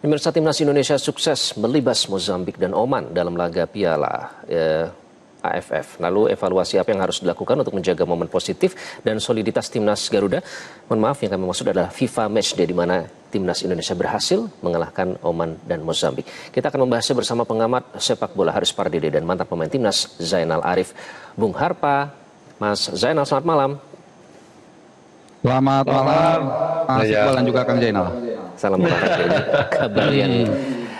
Pemirsa, timnas Indonesia sukses melibas Mozambik dan Oman dalam laga Piala AFF. Lalu evaluasi apa yang harus dilakukan untuk menjaga momen positif dan soliditas timnas Garuda? Mohon maaf, yang kami maksud adalah FIFA Matchday, di mana timnas Indonesia berhasil mengalahkan Oman dan Mozambik. Kita akan membahasnya bersama pengamat sepak bola Haris Pardede dan mantan pemain timnas Zainal Arif. Bung Harpa, Mas Zainal, selamat malam. Selamat malam, Mas Iqbal dan juga Kang Zainal. Salam olahraga, ini kabar yang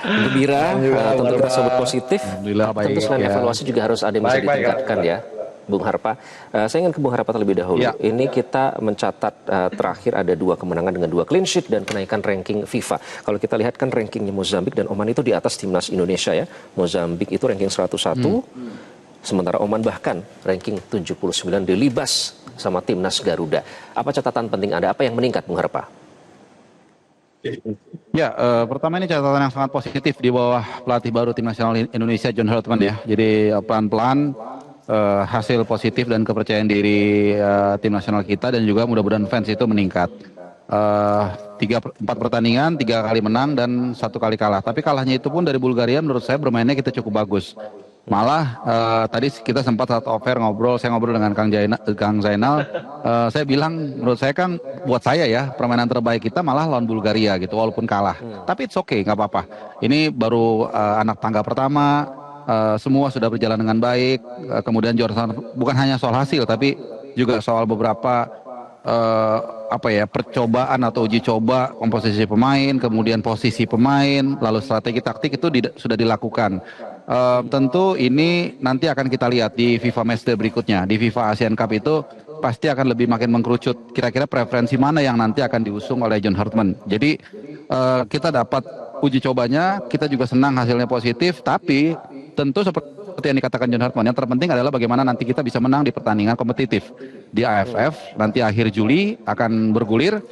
gembira, tentu kita sebut positif. Tentu selain evaluasi juga harus ada yang bisa ditingkatkan ya, Bung Harpa. Saya ingin ke Bung Harpa terlebih dahulu. Ya. Ini kita mencatat terakhir ada 2 kemenangan dengan 2 clean sheet dan kenaikan ranking FIFA. Kalau kita lihat kan rankingnya Mozambik dan Oman itu di atas timnas Indonesia ya. Mozambik itu ranking 101, sementara Oman bahkan ranking 79, dilibas sama timnas Garuda. Apa catatan penting Anda? Apa yang meningkat, Bung Harpa? Ya, pertama ini catatan yang sangat positif di bawah pelatih baru tim nasional Indonesia John Hartman ya. Jadi pelan-pelan hasil positif dan kepercayaan diri tim nasional kita dan juga mudah-mudahan fans itu meningkat. 4 pertandingan, 3 kali menang dan 1 kali kalah. Tapi kalahnya itu pun dari Bulgaria menurut saya bermainnya kita cukup bagus. Malah tadi kita sempat saat offer saya ngobrol dengan Kang Zainal, saya bilang menurut saya kan buat saya ya permainan terbaik kita malah lawan Bulgaria gitu walaupun kalah. Tapi it's okay, nggak apa-apa. Ini baru anak tangga pertama, semua sudah berjalan dengan baik. Kemudian Jordan bukan hanya soal hasil tapi juga soal beberapa percobaan atau uji coba komposisi pemain, kemudian posisi pemain, lalu strategi taktik itu sudah dilakukan. Tentu ini nanti akan kita lihat di FIFA Matchday berikutnya. Di FIFA Asian Cup itu pasti akan lebih makin mengkerucut. Kira-kira preferensi mana yang nanti akan diusung oleh John Hartman. Jadi kita dapat uji cobanya, kita juga senang hasilnya positif, tapi tentu seperti yang dikatakan John Hartman, yang terpenting adalah bagaimana nanti kita bisa menang di pertandingan kompetitif. Di AFF nanti akhir Juli akan bergulir.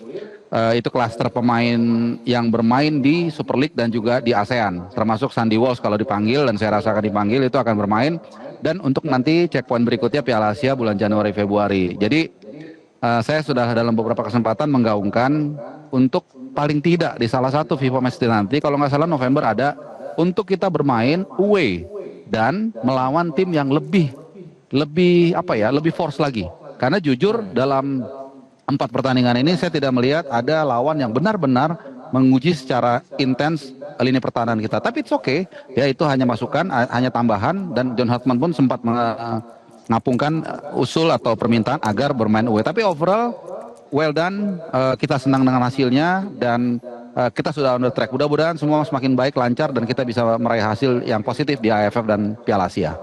Itu klaster pemain yang bermain di Super League dan juga di ASEAN, termasuk Sandy Walsh kalau dipanggil, dan saya rasa akan dipanggil, itu akan bermain. Dan untuk nanti checkpoint berikutnya Piala Asia bulan Januari Februari. Jadi saya sudah dalam beberapa kesempatan menggaungkan untuk paling tidak di salah satu FIFA Matchday nanti, kalau nggak salah November ada, untuk kita bermain away dan melawan tim yang lebih force lagi. Karena jujur dalam 4 pertandingan ini saya tidak melihat ada lawan yang benar-benar menguji secara intens lini pertahanan kita. Tapi it's okay, ya itu hanya masukan, hanya tambahan, dan John Hartman pun sempat mengapungkan usul atau permintaan agar bermain away. Tapi overall well done, kita senang dengan hasilnya dan kita sudah on the track. Mudah-mudahan semua semakin baik, lancar, dan kita bisa meraih hasil yang positif di AFF dan Piala Asia.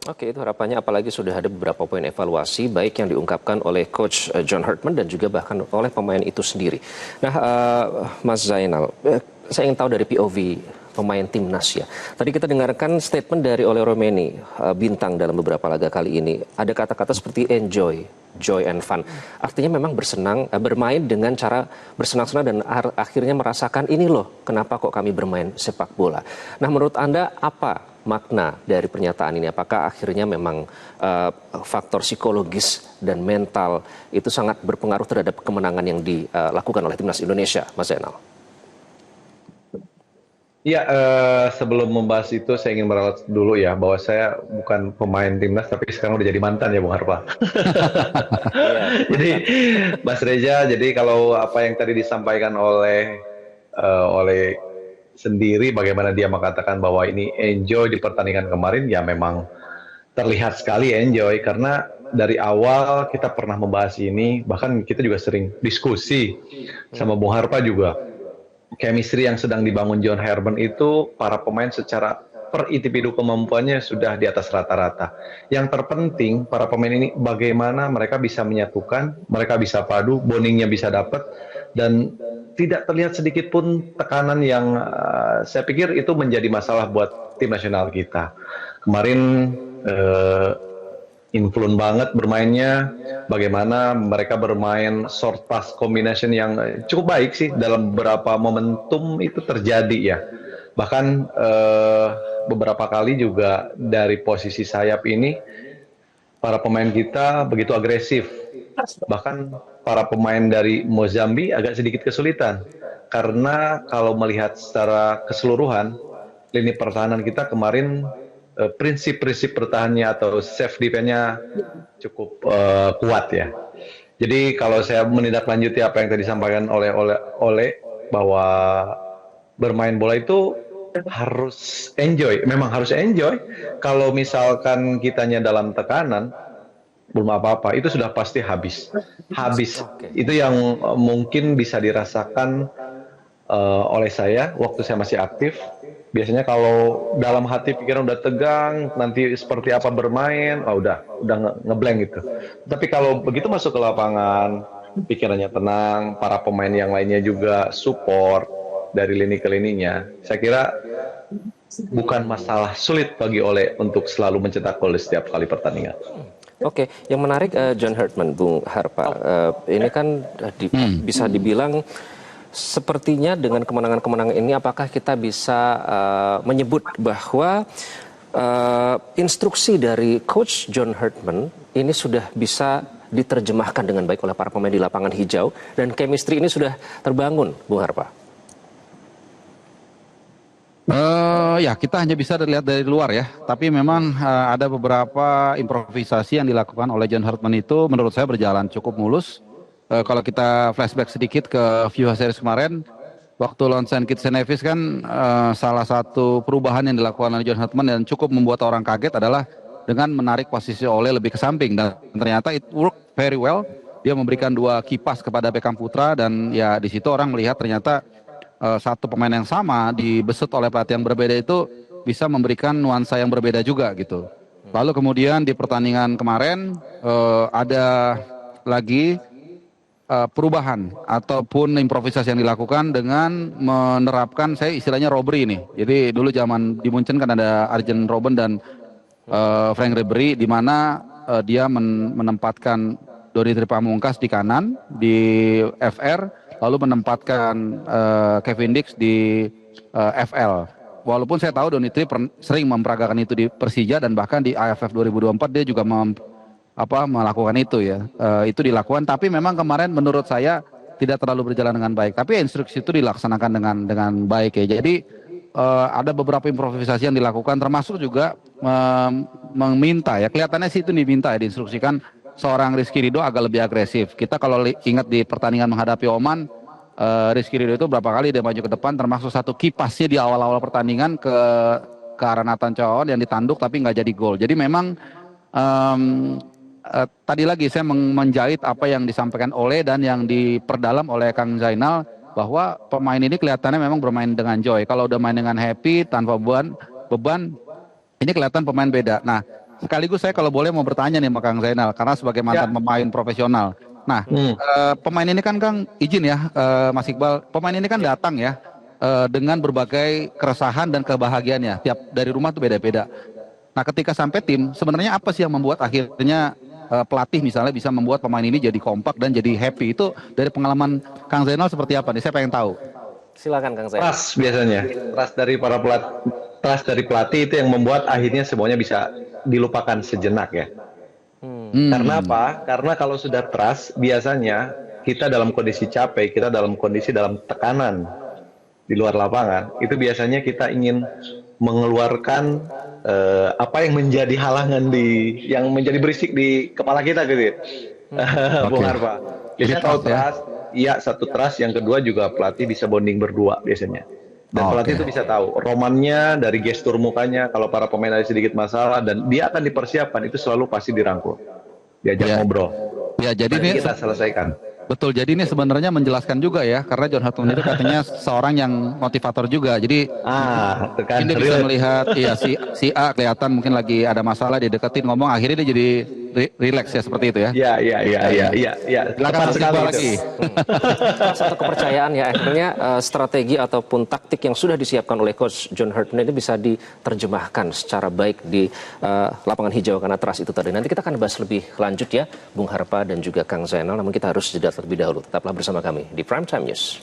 Oke, itu harapannya, apalagi sudah ada beberapa poin evaluasi baik yang diungkapkan oleh Coach John Hartman dan juga bahkan oleh pemain itu sendiri. Nah, Mas Zainal, saya ingin tahu dari POV pemain timnas ya. Tadi kita dengarkan statement dari Ole Romeni, bintang dalam beberapa laga kali ini. Ada kata-kata seperti enjoy, joy and fun. Artinya memang bermain dengan cara bersenang-senang dan akhirnya merasakan ini loh kenapa kok kami bermain sepak bola. Nah, menurut Anda apa makna dari pernyataan ini? Apakah akhirnya memang faktor psikologis dan mental itu sangat berpengaruh terhadap kemenangan yang dilakukan oleh timnas Indonesia, Mas Zainal? Ya, sebelum membahas itu saya ingin meralat dulu ya bahwa saya bukan pemain timnas tapi sekarang udah jadi mantan ya Bung Harpa. Jadi Mas Reza, jadi kalau apa yang tadi disampaikan oleh sendiri, bagaimana dia mengatakan bahwa ini enjoy di pertandingan kemarin, ya memang terlihat sekali enjoy, karena dari awal kita pernah membahas ini, bahkan kita juga sering diskusi sama Bung Harpa juga. Chemistry yang sedang dibangun John Hartman itu, para pemain secara per individu kemampuannya sudah di atas rata-rata. Yang terpenting para pemain ini bagaimana mereka bisa menyatukan, mereka bisa padu, bondingnya bisa dapat, dan tidak terlihat sedikit pun tekanan yang saya pikir itu menjadi masalah buat tim nasional kita. Kemarin influence banget bermainnya, bagaimana mereka bermain short pass combination yang cukup baik sih, dalam beberapa momentum itu terjadi ya. Bahkan beberapa kali juga dari posisi sayap ini para pemain kita begitu agresif Bahkan para pemain dari Mozambik agak sedikit kesulitan. Karena kalau melihat secara keseluruhan, lini pertahanan kita kemarin prinsip-prinsip pertahanannya atau safe defense-nya cukup kuat ya. Jadi kalau saya menindaklanjuti apa yang tadi disampaikan oleh bahwa bermain bola itu harus enjoy, memang harus enjoy. Kalau misalkan kitanya dalam tekanan, belum apa-apa, itu sudah pasti habis. Habis. Itu yang mungkin bisa dirasakan oleh saya waktu saya masih aktif. Biasanya kalau dalam hati pikiran udah tegang, nanti seperti apa bermain, udah ngeblank gitu. Tapi kalau begitu masuk ke lapangan, pikirannya tenang, para pemain yang lainnya juga support dari lini ke lininya. Saya kira bukan masalah sulit bagi Ole untuk selalu mencetak gol di setiap kali pertandingan. Oke, yang menarik John Hartman, Bung Harpa, ini kan bisa dibilang sepertinya dengan kemenangan-kemenangan ini apakah kita bisa menyebut bahwa instruksi dari Coach John Hartman ini sudah bisa diterjemahkan dengan baik oleh para pemain di lapangan hijau dan chemistry ini sudah terbangun, Bung Harpa? Ya kita hanya bisa lihat dari luar ya, tapi memang ada beberapa improvisasi yang dilakukan oleh John Hartman itu menurut saya berjalan cukup mulus. Kalau kita flashback sedikit ke FIFA Series kemarin, waktu lawan Saint Kitts and Nevis kan salah satu perubahan yang dilakukan oleh John Hartman dan cukup membuat orang kaget adalah dengan menarik posisi Ole lebih ke samping dan ternyata it worked very well. Dia memberikan 2 kipas kepada Beckham Putra dan ya di situ orang melihat ternyata satu pemain yang sama dibesut oleh pelatih yang berbeda itu bisa memberikan nuansa yang berbeda juga gitu. Lalu kemudian di pertandingan kemarin ada lagi perubahan ataupun improvisasi yang dilakukan dengan menerapkan saya istilahnya robbery ini. Jadi dulu zaman di Munchen kan ada Arjen Robben dan Frank Ribery di mana dia menempatkan Donny Pamungkas di kanan di FR lalu menempatkan Kevin Dix di FL. Walaupun saya tahu Donny sering memperagakan itu di Persija dan bahkan di AFF 2024 dia juga melakukan itu ya. Itu dilakukan tapi memang kemarin menurut saya tidak terlalu berjalan dengan baik. Tapi instruksi itu dilaksanakan dengan baik ya. Jadi ada beberapa improvisasi yang dilakukan termasuk juga meminta ya. Kelihatannya sih itu diminta ya diinstruksikan seorang Rizky Ridho agak lebih agresif. Kita kalau ingat di pertandingan menghadapi Oman, Rizky Ridho itu berapa kali dia maju ke depan termasuk satu kipasnya di awal-awal pertandingan ke arah Nathan Chow yang ditanduk tapi nggak jadi gol. Jadi memang tadi lagi saya menjahit apa yang disampaikan Ole dan yang diperdalam oleh Kang Zainal bahwa pemain ini kelihatannya memang bermain dengan joy. Kalau udah main dengan happy tanpa beban ini kelihatan pemain beda. Nah, sekaligus saya kalau boleh mau bertanya nih sama Kang Zainal karena sebagai mantan pemain profesional. Nah, pemain ini kan Kang izin ya Mas Iqbal, pemain ini kan datang ya dengan berbagai keresahan dan kebahagiaannya. Tiap dari rumah tuh beda-beda. Nah, ketika sampai tim, sebenarnya apa sih yang membuat akhirnya pelatih misalnya bisa membuat pemain ini jadi kompak dan jadi happy? Itu dari pengalaman Kang Zainal seperti apa nih? Saya pengen tahu. Silakan Kang Zainal. Trust biasanya, trust dari para pelatih itu yang membuat akhirnya semuanya bisa dilupakan sejenak ya. Karena apa? Karena kalau sudah trust, biasanya kita dalam kondisi capek, kita dalam kondisi dalam tekanan di luar lapangan, itu biasanya kita ingin mengeluarkan apa yang menjadi halangan yang menjadi berisik di kepala kita gitu. Bung Harpa. Biasanya kalau trust, iya satu trust, yang kedua juga pelatih bisa bonding berdua biasanya. Dan pelatih itu bisa tahu romannya dari gestur mukanya kalau para pemain ada sedikit masalah dan dia akan dipersiapkan itu selalu pasti dirangkul. Diajak ngobrol. Ya, jadi ini kita selesaikan. Betul, jadi ini sebenarnya menjelaskan juga ya, karena John Hartman itu katanya seorang yang motivator juga. Jadi kan, dia bisa melihat ya si A kelihatan mungkin lagi ada masalah, dia deketin ngomong, akhirnya dia jadi relax ya seperti itu ya. Iya. Silakan sekali lagi. Satu kepercayaan ya akhirnya strategi ataupun taktik yang sudah disiapkan oleh Coach John Hartman ini bisa diterjemahkan secara baik di lapangan hijau karena trust itu tadi. Nanti kita akan bahas lebih lanjut ya, Bung Harpa dan juga Kang Zainal. Namun kita harus jeda terlebih dahulu. Tetaplah bersama kami di Prime Time News.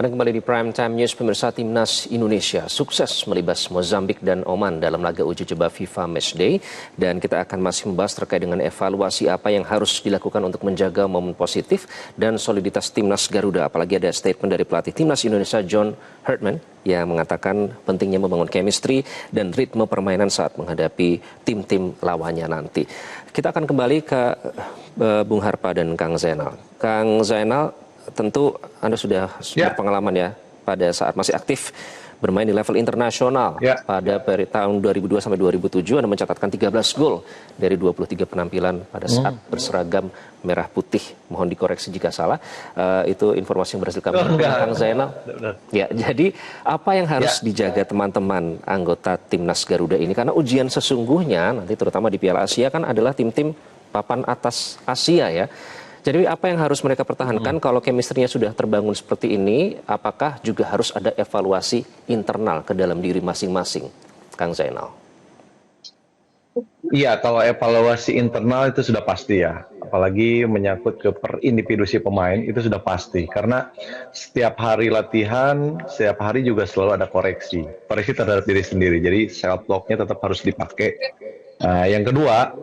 Anda kembali di Prime Time News. Pemirsa, Timnas Indonesia sukses melibas Mozambik dan Oman dalam laga uji coba FIFA Matchday. Dan kita akan masih membahas terkait dengan evaluasi apa yang harus dilakukan untuk menjaga momen positif dan soliditas Timnas Garuda. Apalagi ada statement dari pelatih Timnas Indonesia John Herdman yang mengatakan pentingnya membangun chemistry dan ritme permainan saat menghadapi tim-tim lawannya nanti. Kita akan kembali ke Bung Harpa dan Kang Zainal. Kang Zainal, tentu Anda sudah berpengalaman ya pada saat masih aktif bermain di level internasional. Pada tahun 2002 sampai 2007 Anda mencatatkan 13 gol dari 23 penampilan pada saat berseragam merah putih. Mohon dikoreksi jika salah. Itu informasi yang berhasil kami dapatkan, Kang Zainal. Ya, jadi apa yang harus dijaga teman-teman anggota Timnas Garuda ini? Karena ujian sesungguhnya nanti terutama di Piala Asia kan adalah tim-tim papan atas Asia ya. Jadi apa yang harus mereka pertahankan kalau chemistry-nya sudah terbangun seperti ini, apakah juga harus ada evaluasi internal ke dalam diri masing-masing, Kang Zainal? Iya, kalau evaluasi internal itu sudah pasti ya. Apalagi menyangkut ke individuasi pemain itu sudah pasti. Karena setiap hari latihan, setiap hari juga selalu ada koreksi. Koreksi terhadap diri sendiri. Jadi self-talk-nya tetap harus dipakai. Yang kedua,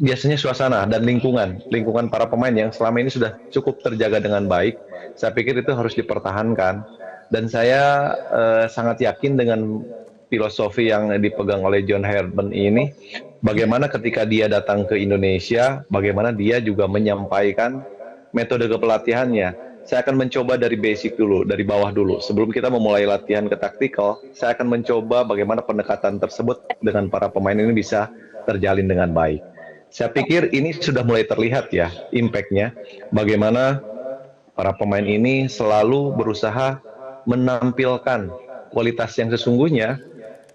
biasanya suasana dan lingkungan para pemain yang selama ini sudah cukup terjaga dengan baik, saya pikir itu harus dipertahankan. Dan saya sangat yakin dengan filosofi yang dipegang oleh John Herdman ini, bagaimana ketika dia datang ke Indonesia, bagaimana dia juga menyampaikan metode kepelatihannya. Saya akan mencoba dari basic dulu, dari bawah dulu. Sebelum kita memulai latihan ke taktikal, saya akan mencoba bagaimana pendekatan tersebut dengan para pemain ini bisa terjalin dengan baik. Saya pikir ini sudah mulai terlihat ya impact-nya, bagaimana para pemain ini selalu berusaha menampilkan kualitas yang sesungguhnya,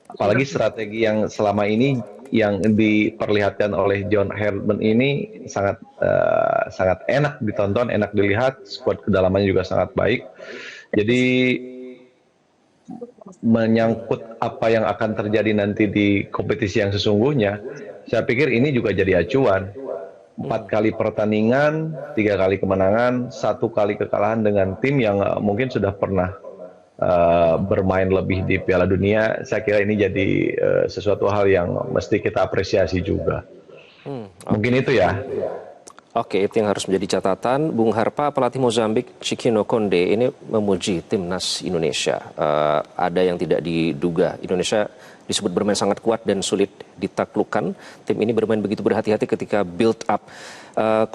apalagi strategi yang selama ini yang diperlihatkan oleh John Herdman ini sangat enak ditonton, enak dilihat, skuad kedalamannya juga sangat baik. Jadi menyangkut apa yang akan terjadi nanti di kompetisi yang sesungguhnya, saya pikir ini juga jadi acuan. 4 kali pertandingan, 3 kali kemenangan, 1 kali kekalahan dengan tim yang mungkin sudah pernah bermain lebih di Piala Dunia. Saya kira ini jadi sesuatu hal yang mesti kita apresiasi juga. Mungkin itu ya. Oke, itu yang harus menjadi catatan. Bung Harpa, pelatih Mozambik Chiquinho Conde ini memuji Timnas Indonesia. Ada yang tidak diduga. Indonesia disebut bermain sangat kuat dan sulit ditaklukkan. Tim ini bermain begitu berhati-hati ketika build up.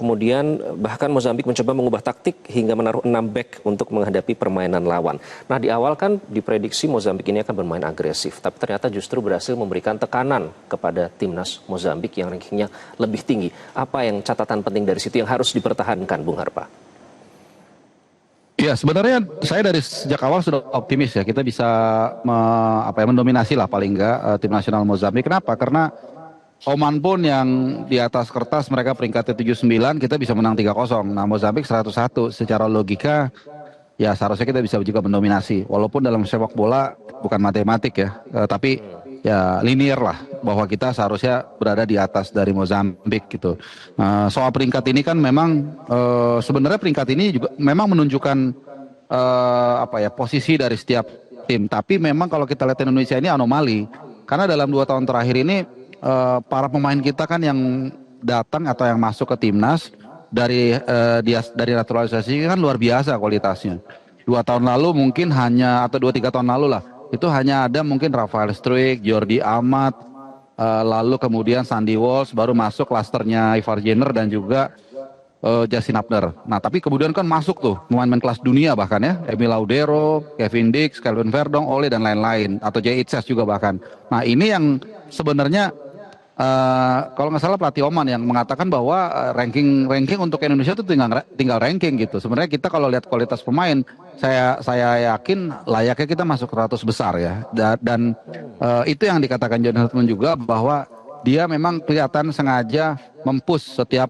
Kemudian bahkan Mozambik mencoba mengubah taktik hingga menaruh 6 back untuk menghadapi permainan lawan. Nah, di awal kan diprediksi Mozambik ini akan bermain agresif, tapi ternyata justru berhasil memberikan tekanan kepada Timnas Mozambik yang rankingnya lebih tinggi. Apa yang catatan penting dari situ yang harus dipertahankan, Bung Harpa? Ya, sebenarnya saya dari sejak awal sudah optimis ya, kita bisa mendominasi lah paling enggak tim nasional Mozambik. Kenapa? Karena Oman pun yang di atas kertas mereka peringkatnya 79, kita bisa menang 3-0. Nah, Mozambik 101. Secara logika ya seharusnya kita bisa juga mendominasi. Walaupun dalam sepak bola bukan matematik ya, tapi ya linear lah bahwa kita seharusnya berada di atas dari Mozambik gitu. Soal peringkat ini kan memang sebenarnya peringkat ini juga memang menunjukkan posisi dari setiap tim. Tapi memang kalau kita lihat Indonesia ini anomali karena dalam 2 tahun terakhir ini para pemain kita kan yang datang atau yang masuk ke timnas dari naturalisasi kan luar biasa kualitasnya. 2 tahun lalu mungkin hanya atau 2-3 tahun lalu lah itu hanya ada mungkin Rafael Struijk, Jordi Amat, lalu kemudian Sandy Walsh, baru masuk klasternya Ivar Jenner dan juga Justin Abner. Nah, tapi kemudian kan masuk tuh pemain-pemain kelas dunia bahkan ya, Emil Laudero, Kevin Dix, Kelvin Verdong, Ole dan lain-lain, atau Jay Itzes juga bahkan. Nah, ini yang sebenarnya kalau nggak salah pelatih Oman yang mengatakan bahwa ranking untuk Indonesia itu tinggal ranking gitu. Sebenarnya kita kalau lihat kualitas pemain, saya yakin layaknya kita masuk 100 besar ya. Dan itu yang dikatakan John Herdman juga bahwa dia memang kelihatan sengaja mempush setiap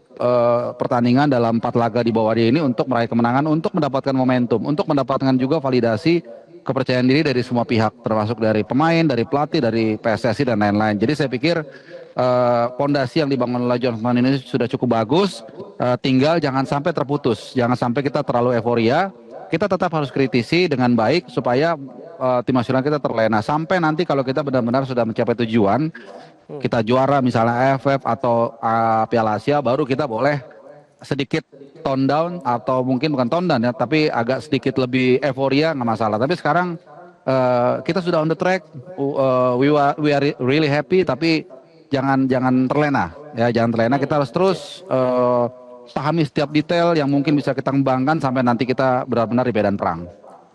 pertandingan dalam 4 laga di bawah dia ini untuk meraih kemenangan, untuk mendapatkan momentum, untuk mendapatkan juga validasi kepercayaan diri dari semua pihak, termasuk dari pemain, dari pelatih, dari PSSI dan lain-lain. Jadi saya pikir pondasi yang dibangun oleh John Herdman ini sudah cukup bagus, tinggal jangan sampai terputus, jangan sampai kita terlalu euforia kita tetap harus kritisi dengan baik supaya tim nasional kita terlena sampai nanti kalau kita benar-benar sudah mencapai tujuan, kita juara misalnya AFF atau Piala Asia, baru kita boleh sedikit tone down atau mungkin bukan tone down ya, tapi agak sedikit lebih euforia nggak masalah. Tapi sekarang kita sudah on the track, we are really happy, tapi jangan terlena ya, jangan terlena. Kita harus terus pahami setiap detail yang mungkin bisa kita kembangkan sampai nanti kita benar-benar di medan perang.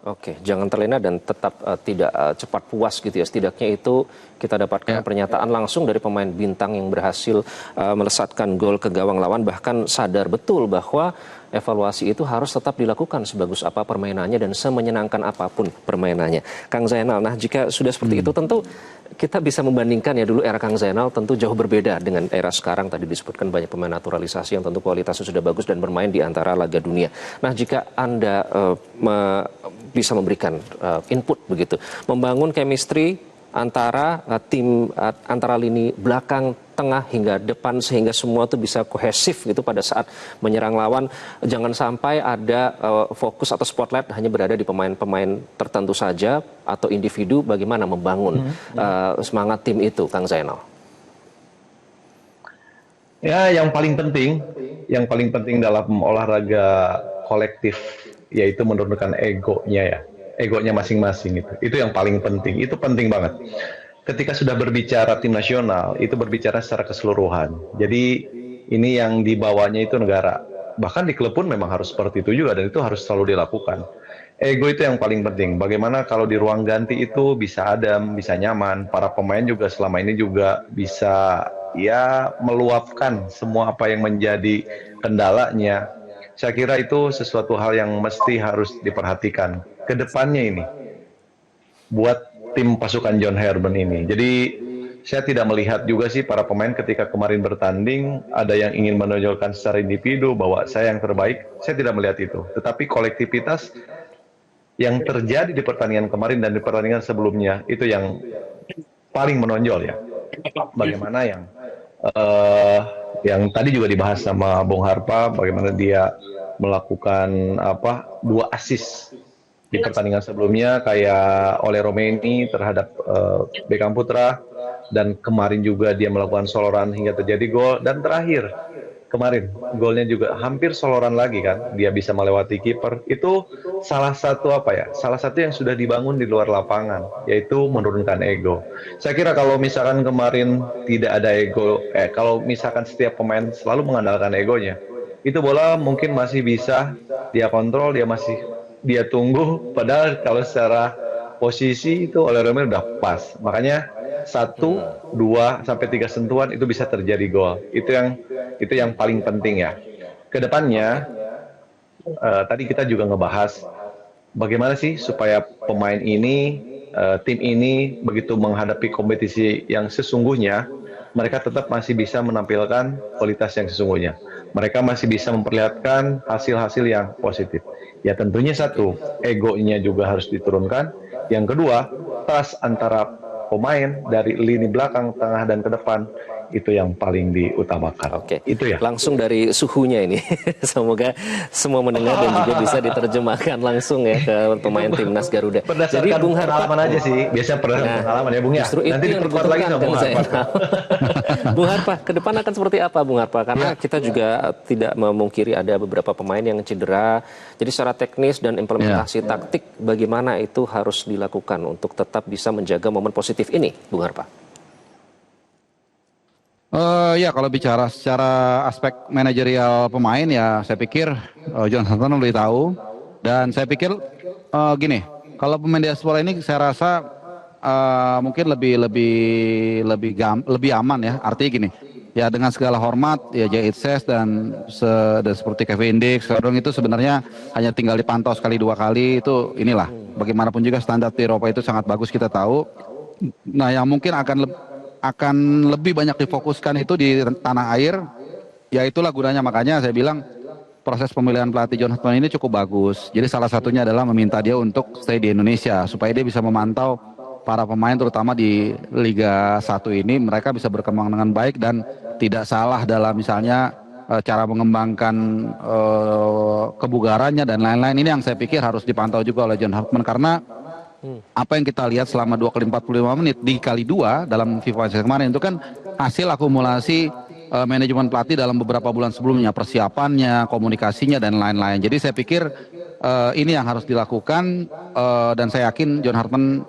Oke, jangan terlena dan tetap tidak cepat puas gitu ya. Setidaknya itu kita dapatkan pernyataan langsung dari pemain bintang yang berhasil melesatkan gol ke gawang lawan, bahkan sadar betul bahwa evaluasi itu harus tetap dilakukan sebagus apa permainannya dan semenyenangkan apapun permainannya. Kang Zainal, nah jika sudah seperti itu tentu kita bisa membandingkan ya, dulu era Kang Zainal tentu jauh berbeda dengan era sekarang. Tadi disebutkan banyak pemain naturalisasi yang tentu kualitasnya sudah bagus dan bermain di antara laga dunia. Nah jika Anda bisa memberikan input begitu, membangun chemistry antara tim antara lini belakang, tengah hingga depan sehingga semua itu bisa kohesif gitu pada saat menyerang lawan. Jangan sampai ada fokus atau spotlight hanya berada di pemain-pemain tertentu saja atau individu. Bagaimana membangun semangat tim itu, Kang Zainal? Ya, yang paling penting dalam olahraga kolektif yaitu menurunkan egonya masing-masing itu yang paling penting, itu penting banget. Ketika sudah berbicara tim nasional, itu berbicara secara keseluruhan. Jadi ini yang dibawanya itu negara. Bahkan di klub pun memang harus seperti itu juga, dan itu harus selalu dilakukan. Ego itu yang paling penting. Bagaimana kalau di ruang ganti itu bisa adem, bisa nyaman. Para pemain juga selama ini juga bisa ya meluapkan semua apa yang menjadi kendalanya. Saya kira itu sesuatu hal yang mesti harus diperhatikan ke depannya ini buat tim pasukan John Herman ini. Jadi saya tidak melihat juga sih para pemain ketika kemarin bertanding ada yang ingin menonjolkan secara individu bahwa saya yang terbaik. Saya tidak melihat itu. Tetapi kolektivitas yang terjadi di pertandingan kemarin dan di pertandingan sebelumnya itu yang paling menonjol ya. Bagaimana yang tadi juga dibahas sama Bung Harpa, bagaimana dia melakukan 2 assist di pertandingan sebelumnya kayak oleh Romeni terhadap Beckham Putra, dan kemarin juga dia melakukan soloran hingga terjadi gol, dan terakhir kemarin golnya juga hampir soloran lagi kan, dia bisa melewati kiper. Itu salah satu yang sudah dibangun di luar lapangan, yaitu menurunkan ego. Saya kira kalau misalkan kemarin tidak ada ego, kalau misalkan setiap pemain selalu mengandalkan egonya, itu bola mungkin masih bisa dia kontrol, dia tunggu, padahal kalau secara posisi itu oleh Romero udah pas. Makanya 1, 2 sampai 3 sentuhan itu bisa terjadi gol. Itu yang paling penting ya. Kedepannya tadi kita juga ngebahas bagaimana sih supaya pemain ini, tim ini begitu menghadapi kompetisi yang sesungguhnya, mereka tetap masih bisa menampilkan kualitas yang sesungguhnya. Mereka masih bisa memperlihatkan hasil-hasil yang positif. Ya tentunya satu, egonya juga harus diturunkan. Yang kedua, trust antara pemain dari lini belakang, tengah, dan ke depan, itu yang paling diutamakan. Oke, itu ya. Langsung dari suhunya ini, semoga semua mendengar dan juga bisa diterjemahkan langsung ya ke pemain timnas Garuda. Jadi Bung Harpa pengalaman aja sih, biasanya pengalaman ya Bung ya. Justru nanti itu yang diperkuat lagi sama Bung Harpa. Bung Harpa, ke depan akan seperti apa Bung Harpa? Karena kita juga tidak memungkiri ada beberapa pemain yang cedera. Jadi secara teknis dan implementasi taktik, bagaimana itu harus dilakukan untuk tetap bisa menjaga momen positif ini, Bung Harpa? Ya kalau bicara secara aspek manajerial pemain ya saya pikir John Herman lebih tahu, dan saya pikir gini, kalau pemain diaspora ini saya rasa mungkin lebih aman ya, artinya gini ya, dengan segala hormat ya Jay Itses dan seperti Kevin Dix sekarang itu sebenarnya hanya tinggal dipantau sekali 2 kali, itu inilah bagaimanapun juga standar di Eropa itu sangat bagus kita tahu. Nah yang mungkin akan lebih banyak difokuskan itu di tanah air, ya itulah gunanya, makanya saya bilang proses pemilihan pelatih John Herman ini cukup bagus. Jadi salah satunya adalah meminta dia untuk stay di Indonesia supaya dia bisa memantau para pemain terutama di Liga 1 ini, mereka bisa berkembang dengan baik dan tidak salah dalam misalnya cara mengembangkan kebugarannya dan lain-lain. Ini yang saya pikir harus dipantau juga oleh John Hartman, karena apa yang kita lihat selama 2 kali 45 menit dikali 2 dalam FIFA Matchday kemarin itu kan hasil akumulasi manajemen pelatih dalam beberapa bulan sebelumnya, persiapannya, komunikasinya dan lain-lain. Jadi saya pikir ini yang harus dilakukan, dan saya yakin John Hartman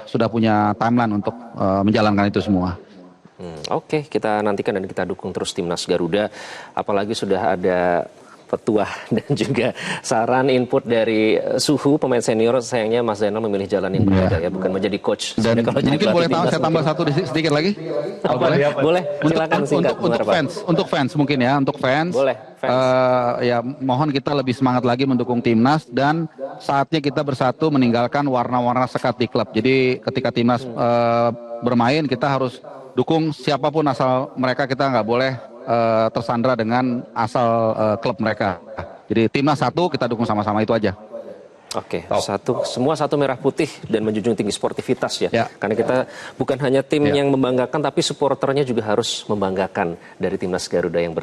sudah punya timeline untuk menjalankan itu semua. Oke, kita nantikan dan kita dukung terus timnas Garuda. Apalagi sudah ada petuah dan juga saran input dari Suhu, pemain senior. Sayangnya Mas Zainal memilih jalan yang berbeda ya, bukan menjadi coach. Dan kalau jadi mungkin boleh timnas, saya tambah satu sedikit lagi? Boleh, silakan singkat. Untuk fans mungkin ya, untuk fans. Boleh, fans. Ya mohon kita lebih semangat lagi mendukung timnas, dan saatnya kita bersatu meninggalkan warna-warna sekat di klub. Jadi ketika timnas bermain, kita harus dukung siapapun asal mereka, kita nggak boleh tersandra dengan asal klub mereka. Jadi timnas satu, kita dukung sama-sama, itu aja. Oke, semua satu merah putih dan menjunjung tinggi sportivitas ya. Karena kita bukan hanya tim yang membanggakan, tapi supporternya juga harus membanggakan dari timnas Garuda yang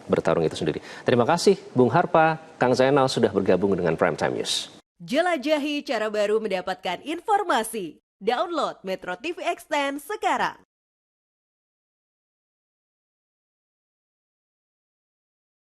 bertarung itu sendiri. Terima kasih Bung Harpa, Kang Zainal sudah bergabung dengan Primetime News. Jelajahi cara baru mendapatkan informasi. Download Metro TV Extend sekarang.